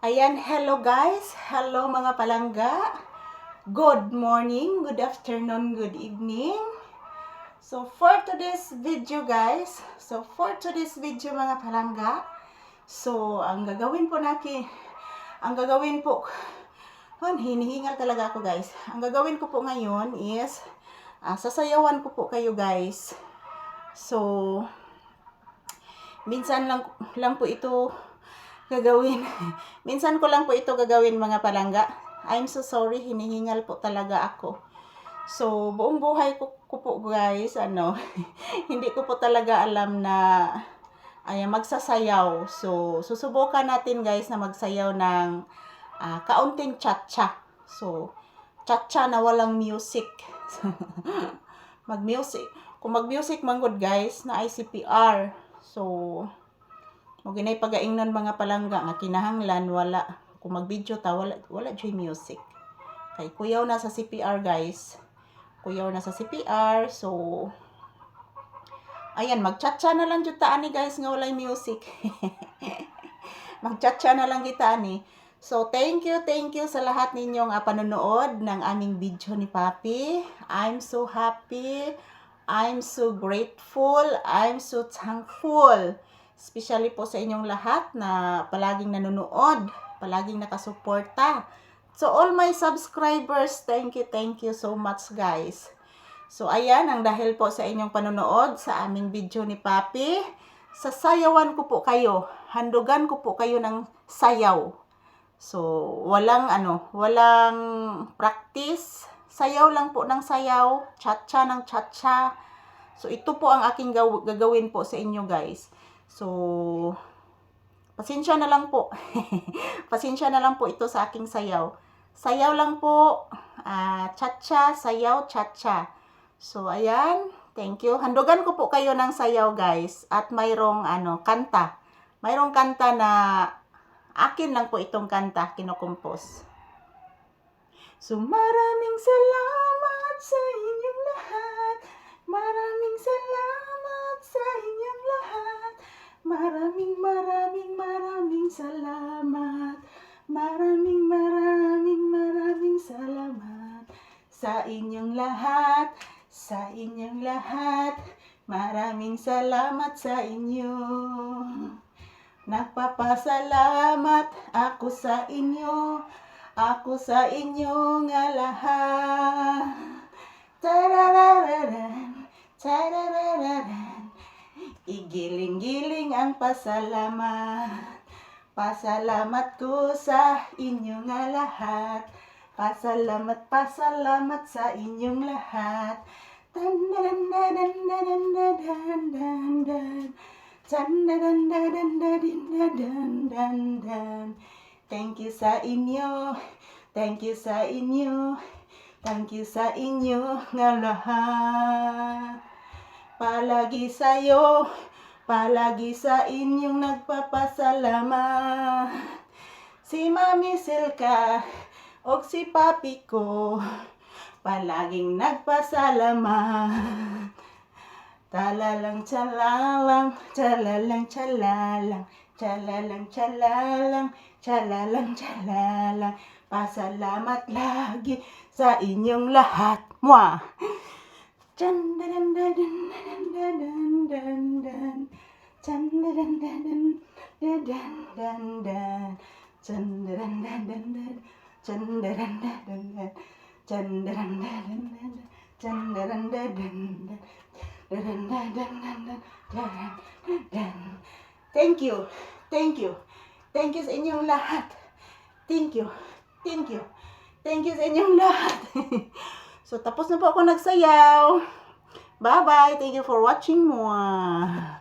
Ayan, hello guys. Hello mga palangga. Good morning, good afternoon, good evening. So for today's video guys, mga palangga, so ang gagawin po, hinihingal talaga ako guys. Ang gagawin ko po ngayon is, sasayawan ko po kayo guys. So, minsan lang po ito gagawin. Minsan ko lang po ito gagawin mga palangga. I'm so sorry, hinihingal po talaga ako. So, buong buhay ko po guys, hindi ko po talaga alam na magsasayaw. So, susubukan natin guys na magsayaw ng kaunting cha-cha. So, cha-cha na walang music. Kung mag-music manggod guys, na ICPR. So, maginay pagaingnon mga palangga nga kinahanglan wala. Kung mag-video ta wala joy music. Kay kuyaw na sa CPR guys. Kuyaw na sa CPR. So ayan, mag-chat-chat na lang jud ta ani guys nga walay music. Mag-chat-chat na lang kita ani. So thank you sa lahat ninyong panonood ng aming video ni Papi. I'm so happy. I'm so grateful. I'm so thankful. Especially po sa inyong lahat na palaging nanonood, palaging nakasuporta. So all my subscribers, thank you so much guys. So ayan, ang dahil po sa inyong panonood sa aming video ni Papi, sasayawan ko po kayo, handugan ko po kayo ng sayaw. So walang practice, sayaw lang po ng sayaw, cha-cha ng cha-cha. So ito po ang aking gagawin po sa inyo guys. So, pasensya na lang po. Pasensya na lang po ito sa aking sayaw. Sayaw lang po. Cha-cha, sayaw, cha-cha. So, ayan. Thank you. Handugan ko po kayo ng sayaw, guys. At mayroong kanta. Mayroong kanta na akin lang po itong kanta. Kinokompose. So, maraming salamat sa inyong lahat. Maraming salamat sa inyong lahat. Maraming salamat. Maraming salamat sa inyong lahat. Sa inyong lahat. Maraming salamat sa inyo. Nagpapasalamat ako sa inyo. Ako sa inyo nga lahat. Tararararan, tararararan. Igiling-giling ang pasalamat. Pasalamat ko sa inyo nga lahat. Pasalamat sa inyong lahat. Thank you sa inyo. Thank you sa inyo. Thank you sa inyo nga lahat. Palagi sa'yo, palagi sa inyong nagpapasalamat. Si Mami Silka o si Papi ko, palaging nagpasalamat. Talalang tsalalang, tsalalang tsalalang, tsalalang tsalalang, tsalalang tsalalang. Pasalamat lagi sa inyong lahat. Mwah! Chan dan dan dan dan dan dan chan dan dan dan dan dan chan dan dan dan chan dan dan chan dan dan chan dan dan Thank you sa inyong lahat. Thank you sa inyong lahat. So, tapos na po ako nagsayaw. Bye-bye. Thank you for watching more.